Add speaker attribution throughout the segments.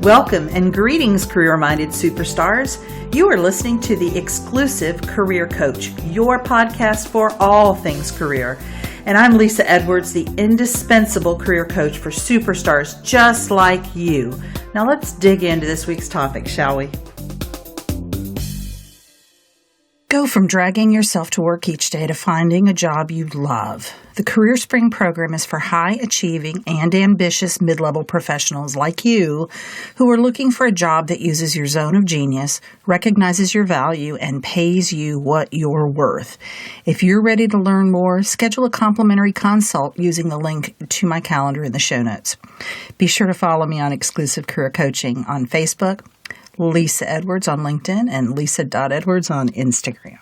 Speaker 1: Welcome and greetings, career-minded superstars. You are listening to the exclusive Career Coach, your podcast for all things career. And I'm Lisa Edwards, the indispensable career coach for superstars just like you. Now let's dig into this week's topic, shall we? Go from dragging yourself to work each day to finding a job you love. The Career Spring program is for high-achieving and ambitious mid-level professionals like you who are looking for a job that uses your zone of genius, recognizes your value, and pays you what you're worth. If you're ready to learn more, schedule a complimentary consult using the link to my calendar in the show notes. Be sure to follow me on Exclusive Career Coaching on Facebook, Lisa Edwards on LinkedIn, and Lisa.Edwards on Instagram.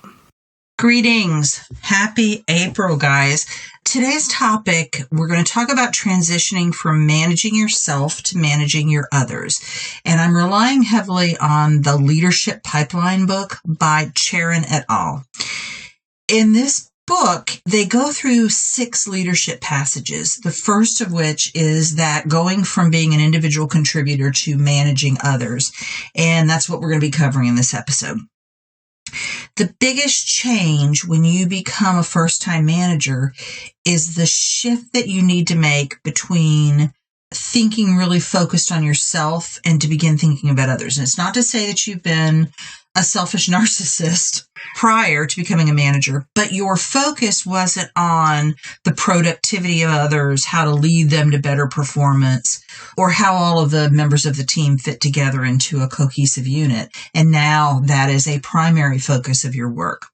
Speaker 1: Greetings. Happy April, guys. Today's topic, we're going to talk about transitioning from managing yourself to managing your others. And I'm relying heavily on the Leadership Pipeline book by Charon et al. In this book, they go through 6 leadership passages, the first of which is that going from being an individual contributor to managing others. And that's what we're going to be covering in this episode. The biggest change when you become a first-time manager is the shift that you need to make between thinking really focused on yourself and to begin thinking about others. And it's not to say that you've been a selfish narcissist prior to becoming a manager, but your focus wasn't on the productivity of others, how to lead them to better performance, or how all of the members of the team fit together into a cohesive unit. And now that is a primary focus of your work.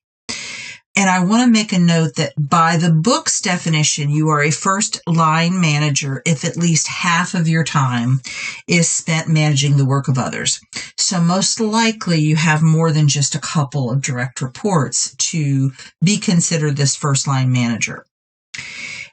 Speaker 1: And I want to make a note that by the book's definition, you are a first-line manager if at least half of your time is spent managing the work of others. So most likely you have more than just a couple of direct reports to be considered this first-line manager.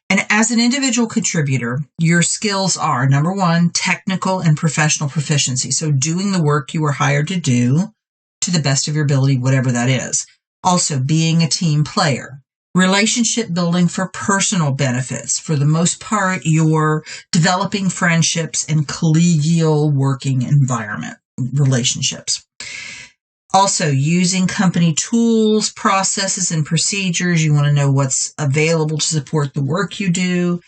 Speaker 1: And as an individual contributor, your skills are, number 1, technical and professional proficiency. So doing the work you were hired to do to the best of your ability, whatever that is. Also, being a team player, relationship building for personal benefits. For the most part, you're developing friendships and collegial working environment relationships. Also, using company tools, processes, and procedures. You want to know what's available to support the work you do,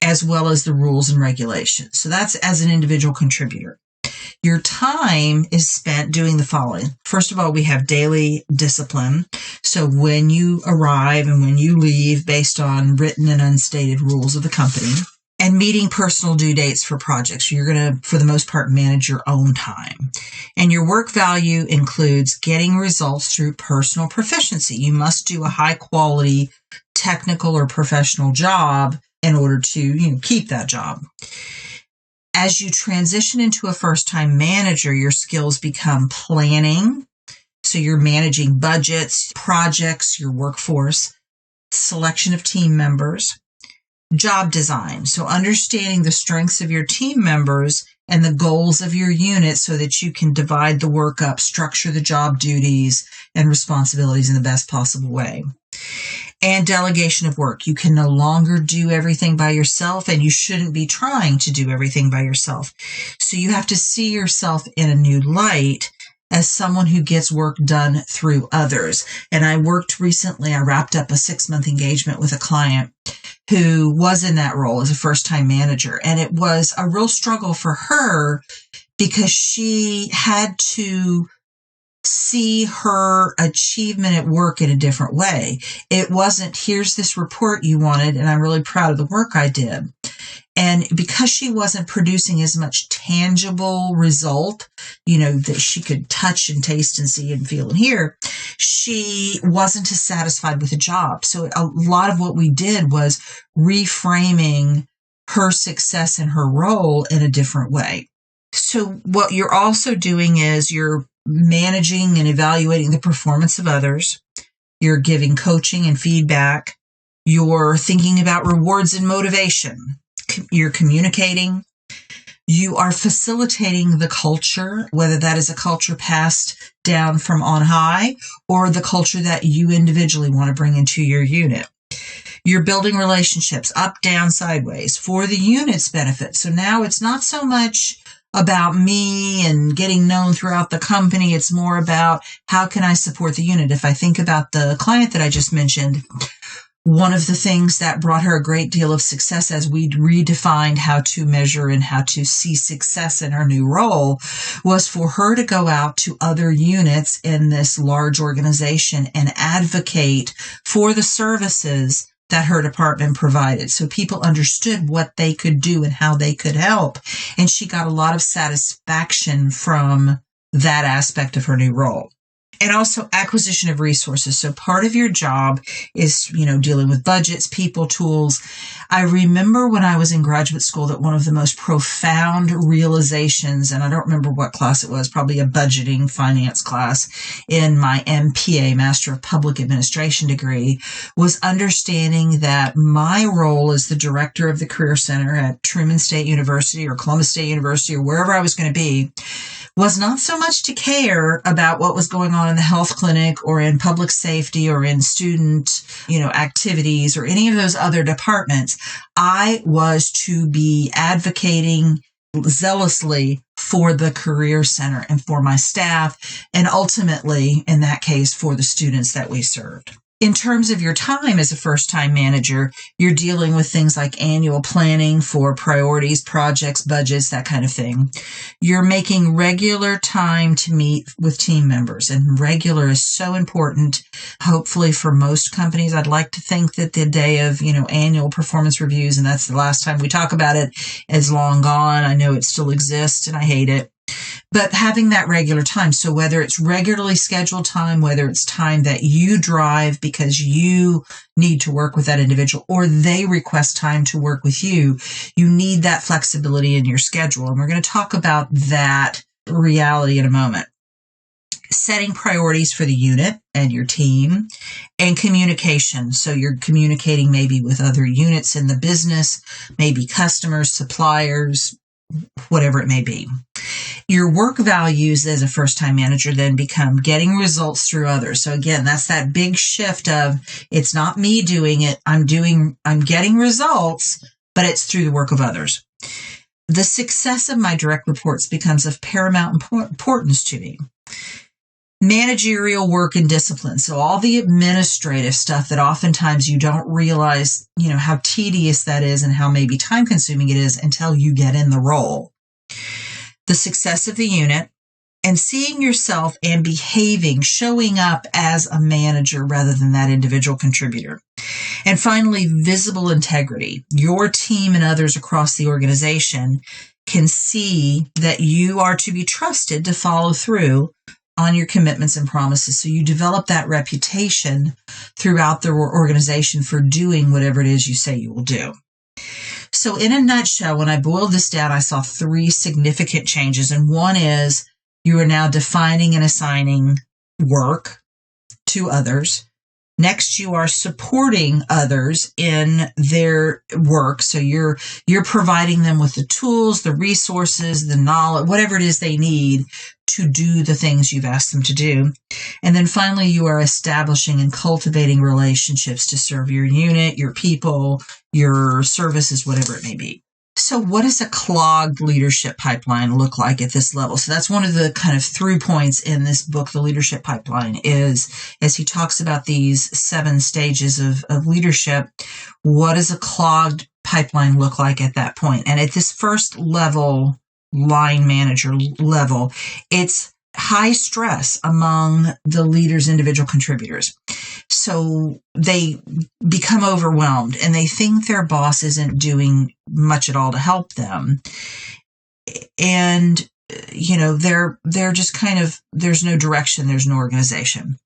Speaker 1: as well as the rules and regulations. So that's as an individual contributor. Your time is spent doing the following. First of all, we have daily discipline. So when you arrive and when you leave based on written and unstated rules of the company, and meeting personal due dates for projects. You're going to, for the most part, manage your own time. And your work value includes getting results through personal proficiency. You must do a high quality technical or professional job in order to keep that job. As you transition into a first-time manager, your skills become planning. So you're managing budgets, projects, your workforce, selection of team members, job design. So understanding the strengths of your team members and the goals of your unit so that you can divide the work up, structure the job duties and responsibilities in the best possible way. And delegation of work. You can no longer do everything by yourself, and you shouldn't be trying to do everything by yourself. So you have to see yourself in a new light as someone who gets work done through others. And I wrapped up a 6-month engagement with a client who was in that role as a first-time manager. And it was a real struggle for her because she had to see her achievement at work in a different way. It wasn't, here's this report you wanted, and I'm really proud of the work I did. And because she wasn't producing as much tangible result, that she could touch and taste and see and feel and hear, she wasn't as satisfied with the job. So a lot of what we did was reframing her success in her role in a different way. So what you're also doing is you're managing and evaluating the performance of others. You're giving coaching and feedback. You're thinking about rewards and motivation. You're communicating. You are facilitating the culture, whether that is a culture passed down from on high or the culture that you individually want to bring into your unit. You're building relationships up, down, sideways for the unit's benefit. So now it's not so much about me and getting known throughout the company. It's more about how can I support the unit. If I think about the client that I just mentioned, one of the things that brought her a great deal of success as we redefined how to measure and how to see success in her new role was for her to go out to other units in this large organization and advocate for the services that her department provided. So people understood what they could do and how they could help. And she got a lot of satisfaction from that aspect of her new role. And also acquisition of resources. So part of your job is, dealing with budgets, people, tools. I remember when I was in graduate school that one of the most profound realizations, and I don't remember what class it was, probably a budgeting finance class in my MPA, Master of Public Administration degree, was understanding that my role as the director of the Career Center at Truman State University or Columbus State University or wherever I was going to be was not so much to care about what was going on in the health clinic or in public safety or in student, activities or any of those other departments. I was to be advocating zealously for the Career Center and for my staff, and ultimately, in that case, for the students that we served. In terms of your time as a first-time manager, you're dealing with things like annual planning for priorities, projects, budgets, that kind of thing. You're making regular time to meet with team members, and regular is so important, hopefully for most companies. I'd like to think that the day of, annual performance reviews, and that's the last time we talk about it, is long gone. I know it still exists, and I hate it. But having that regular time, so whether it's regularly scheduled time, whether it's time that you drive because you need to work with that individual or they request time to work with you, you need that flexibility in your schedule. And we're going to talk about that reality in a moment. Setting priorities for the unit and your team, and communication. So you're communicating maybe with other units in the business, maybe customers, suppliers, whatever it may be. Your work values as a first-time manager then become getting results through others. So again, that's that big shift of it's not me doing it. I'm getting results, but it's through the work of others. The success of my direct reports becomes of paramount importance to me. Managerial work and discipline. So all the administrative stuff that oftentimes you don't realize, how tedious that is and how maybe time consuming it is until you get in the role. The success of the unit and seeing yourself and behaving, showing up as a manager rather than that individual contributor. And finally, visible integrity. Your team and others across the organization can see that you are to be trusted to follow through on your commitments and promises. So you develop that reputation throughout the organization for doing whatever it is you say you will do. So in a nutshell, when I boiled this down, I saw 3 significant changes. And one is you are now defining and assigning work to others. Next, you are supporting others in their work. So you're providing them with the tools, the resources, the knowledge, whatever it is they need to do the things you've asked them to do. And then finally, you are establishing and cultivating relationships to serve your unit, your people, your services, whatever it may be. So what does a clogged leadership pipeline look like at this level? So that's one of the kind of through points in this book, The Leadership Pipeline, is as he talks about these 7 stages of leadership, what does a clogged pipeline look like at that point? And at this first level, line manager level, it's high stress among the leader's individual contributors. So they become overwhelmed and they think their boss isn't doing much at all to help them. And, they're just kind of, there's no direction, there's no organization.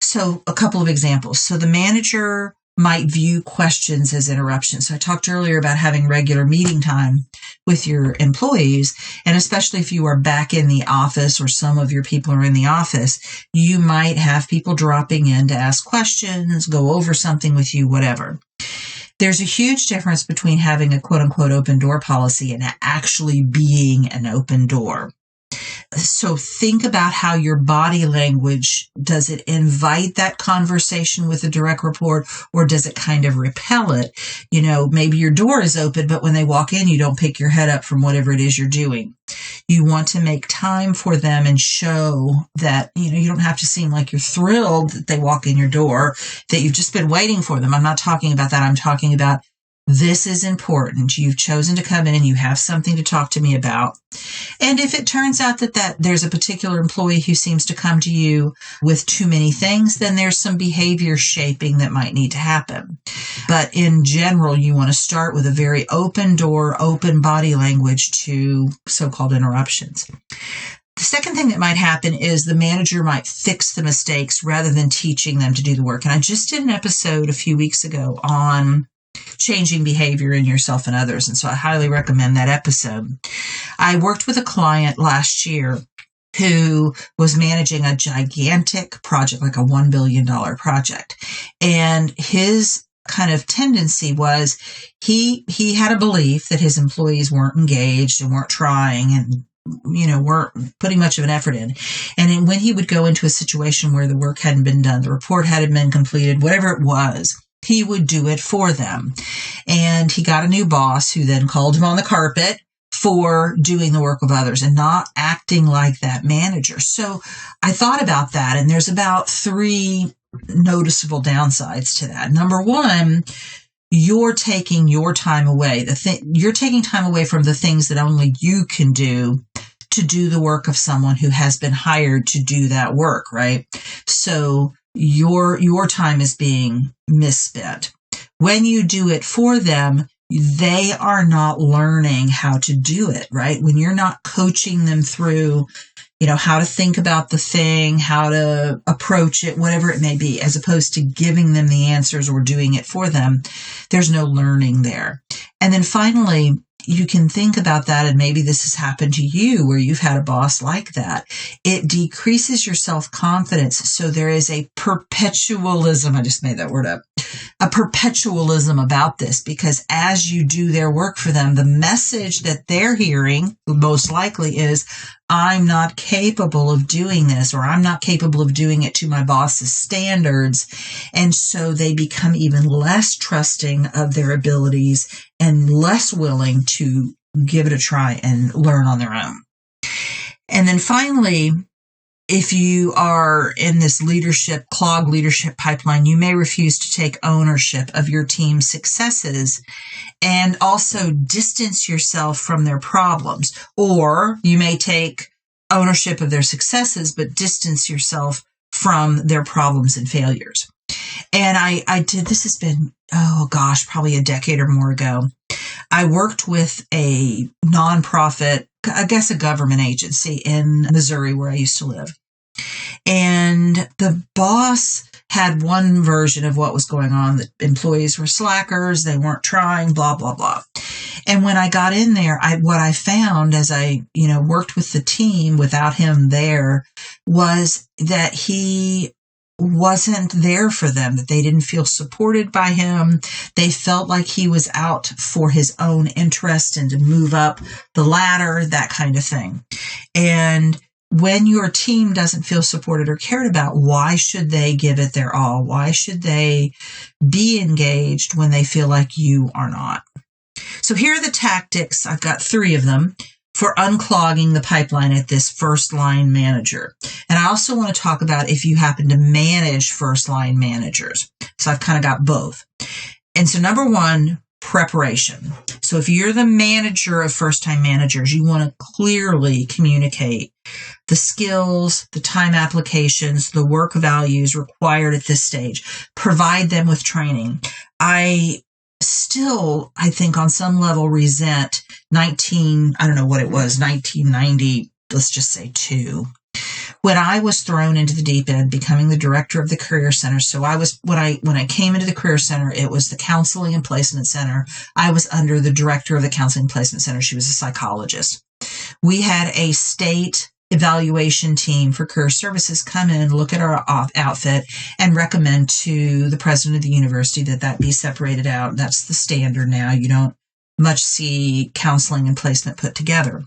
Speaker 1: So a couple of examples. So the manager might view questions as interruptions. So I talked earlier about having regular meeting time with your employees, and especially if you are back in the office or some of your people are in the office, you might have people dropping in to ask questions, go over something with you, whatever. There's a huge difference between having a quote-unquote open door policy and actually being an open door. So think about how your body language, does it invite that conversation with a direct report, or does it kind of repel it? Maybe your door is open, but when they walk in, you don't pick your head up from whatever it is you're doing. You want to make time for them and show that, you don't have to seem like you're thrilled that they walk in your door, that you've just been waiting for them. I'm not talking about that. I'm talking about, this is important. You've chosen to come in and you have something to talk to me about. And if it turns out that there's a particular employee who seems to come to you with too many things, then there's some behavior shaping that might need to happen. But in general, you want to start with a very open door, open body language to so-called interruptions. The second thing that might happen is the manager might fix the mistakes rather than teaching them to do the work. And I just did an episode a few weeks ago on changing behavior in yourself and others. And so I highly recommend that episode. I worked with a client last year who was managing a gigantic project, like a $1 billion project. And his kind of tendency was he had a belief that his employees weren't engaged and weren't trying and weren't putting much of an effort in. And when he would go into a situation where the work hadn't been done, the report hadn't been completed, whatever it was, he would do it for them. And he got a new boss who then called him on the carpet for doing the work of others and not acting like that manager. So I thought about that, and there's about 3 noticeable downsides to that. Number one, you're taking your time away. You're taking time away from the things that only you can do to do the work of someone who has been hired to do that work, right? So your time is being misspent. When you do it for them, they are not learning how to do it, right? When you're not coaching them through, how to think about the thing, how to approach it, whatever it may be, as opposed to giving them the answers or doing it for them, there's no learning there. And then finally, you can think about that, and maybe this has happened to you where you've had a boss like that. It decreases your self-confidence. So there is a perpetualism. I just made that word up. A perpetualism about this, because as you do their work for them, the message that they're hearing most likely is, I'm not capable of doing this, or I'm not capable of doing it to my boss's standards. And so they become even less trusting of their abilities and less willing to give it a try and learn on their own. And then finally, if you are in this clogged leadership pipeline, you may refuse to take ownership of your team's successes and also distance yourself from their problems. Or you may take ownership of their successes, but distance yourself from their problems and failures. And I did, this has been, probably a decade or more ago. I worked with a nonprofit, I guess a government agency in Missouri where I used to live. And the boss had one version of what was going on. The employees were slackers. They weren't trying, blah, blah, blah. And when I got in there, what I found as I, worked with the team without him there was that he wasn't there for them, that they didn't feel supported by him. They felt like he was out for his own interest and to move up the ladder, that kind of thing. And when your team doesn't feel supported or cared about, why should they give it their all? Why should they be engaged when they feel like you are not? So here are the tactics. I've got 3 of them for unclogging the pipeline at this first line manager. And I also want to talk about if you happen to manage first line managers. So I've kind of got both. And so number 1, preparation. So if you're the manager of first time managers, you want to clearly communicate the skills, the time applications, the work values required at this stage. Provide them with training. I think on some level resent 1990, let's just say 2, when I was thrown into the deep end, becoming the director of the Career Center. So when I came into the Career Center, it was the Counseling and Placement Center. I was under the director of the Counseling and Placement Center. She was a psychologist. We had a state evaluation team for career services come in, look at our outfit, and recommend to the president of the university that be separated out. That's the standard now. You don't much see counseling and placement put together.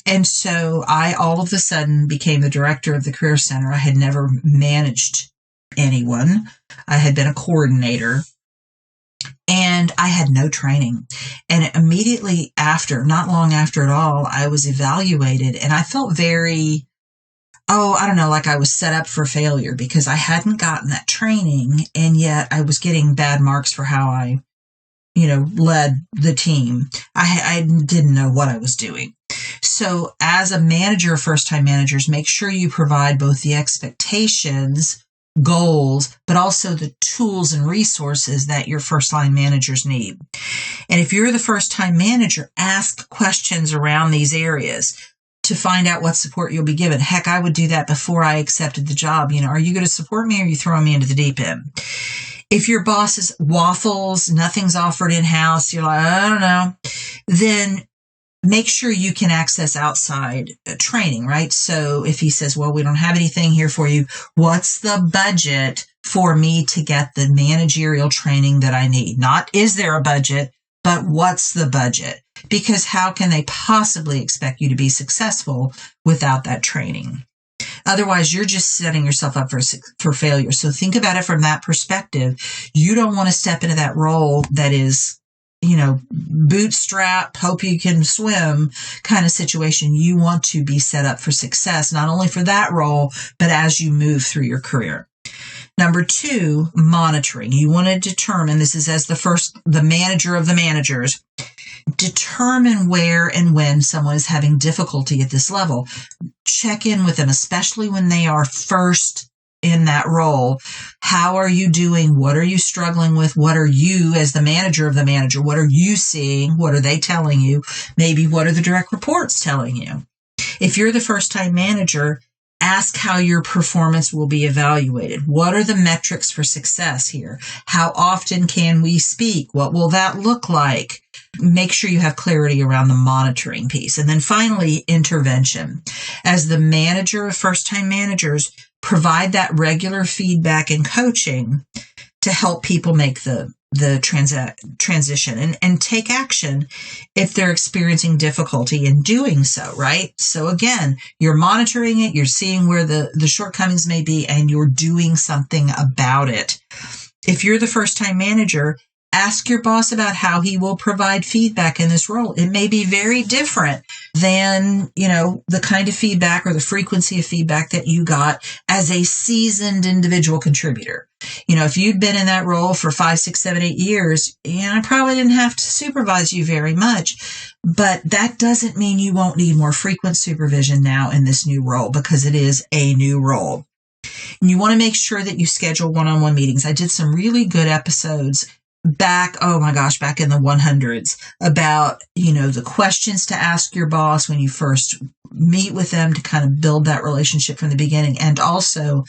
Speaker 1: And so I all of a sudden became the director of the Career Center. I had never managed anyone. I had been a coordinator. And I had no training. And immediately after, not long after at all, I was evaluated and I felt very, I don't know, like I was set up for failure because I hadn't gotten that training. And yet I was getting bad marks for how I, led the team. I didn't know what I was doing. So as a manager, first-time managers, make sure you provide both the expectations, goals, but also the tools and resources that your first-line managers need. And if you're the first-time manager, ask questions around these areas to find out what support you'll be given. Heck, I would do that before I accepted the job. Are you going to support me or are you throwing me into the deep end? If your boss is waffles, nothing's offered in-house, you're like, I don't know, then make sure you can access outside training, right? So if he says, well, we don't have anything here for you, what's the budget for me to get the managerial training that I need? Not is there a budget, but what's the budget? Because how can they possibly expect you to be successful without that training? Otherwise, you're just setting yourself up for failure. So think about it from that perspective. You don't want to step into that role that is, bootstrap, hope you can swim kind of situation. You want to be set up for success, not only for that role, but as you move through your career. Number 2, monitoring. You want to determine, this is as the manager of the managers, determine where and when someone is having difficulty at this level. Check in with them, especially when they are first in that role. How are you doing? What are you struggling with? What are you, as the manager of the manager, what are you seeing? What are they telling you? Maybe what are the direct reports telling you? If you're the first-time manager, ask how your performance will be evaluated. What are the metrics for success here? How often can we speak? What will that look like? Make sure you have clarity around the monitoring piece. And then finally, intervention. As the manager of first-time managers, provide that regular feedback and coaching to help people make the transition and take action if they're experiencing difficulty in doing so, right? So again, you're monitoring it, you're seeing where the shortcomings may be, and you're doing something about it. If you're the first-time manager, ask your boss about how he will provide feedback in this role. It may be very different than, the kind of feedback or the frequency of feedback that you got as a seasoned individual contributor. If you'd been in that role for 5, 6, 7, 8 years, I probably didn't have to supervise you very much, but that doesn't mean you won't need more frequent supervision now in this new role because it is a new role. And you want to make sure that you schedule one-on-one meetings. I did some really good episodes back in the 100s about, the questions to ask your boss when you first meet with them to kind of build that relationship from the beginning, and also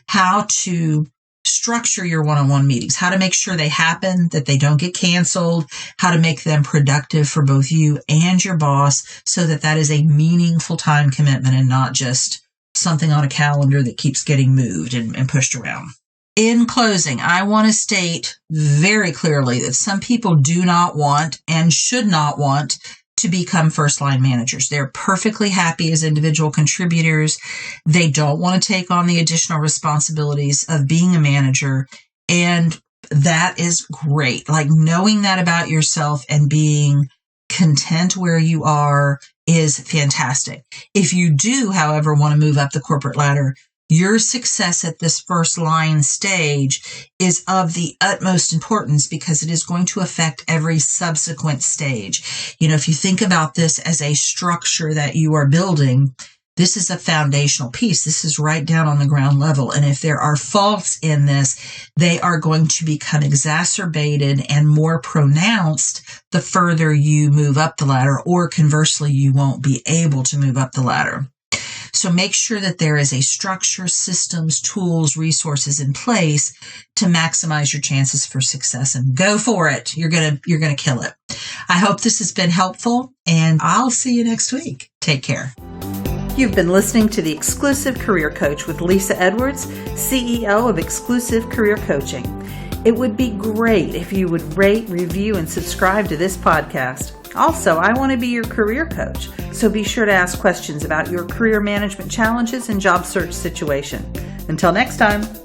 Speaker 1: how to structure your one-on-one meetings, how to make sure they happen, that they don't get canceled, how to make them productive for both you and your boss so that is a meaningful time commitment and not just something on a calendar that keeps getting moved and pushed around. In closing, I want to state very clearly that some people do not want and should not want to become first-line managers. They're perfectly happy as individual contributors. They don't want to take on the additional responsibilities of being a manager, and that is great. Like, knowing that about yourself and being content where you are is fantastic. If you do, however, want to move up the corporate ladder, your success at this first line stage is of the utmost importance because it is going to affect every subsequent stage. If you think about this as a structure that you are building, this is a foundational piece. This is right down on the ground level. And if there are faults in this, they are going to become exacerbated and more pronounced the further you move up the ladder, or conversely, you won't be able to move up the ladder. So make sure that there is a structure, systems, tools, resources in place to maximize your chances for success, and go for it. You're going to kill it. I hope this has been helpful, and I'll see you next week. Take care. You've been listening to The Exclusive Career Coach with Lisa Edwards, CEO of Exclusive Career Coaching. It would be great if you would rate, review, and subscribe to this podcast. Also, I want to be your career coach, so be sure to ask questions about your career management challenges and job search situation. Until next time.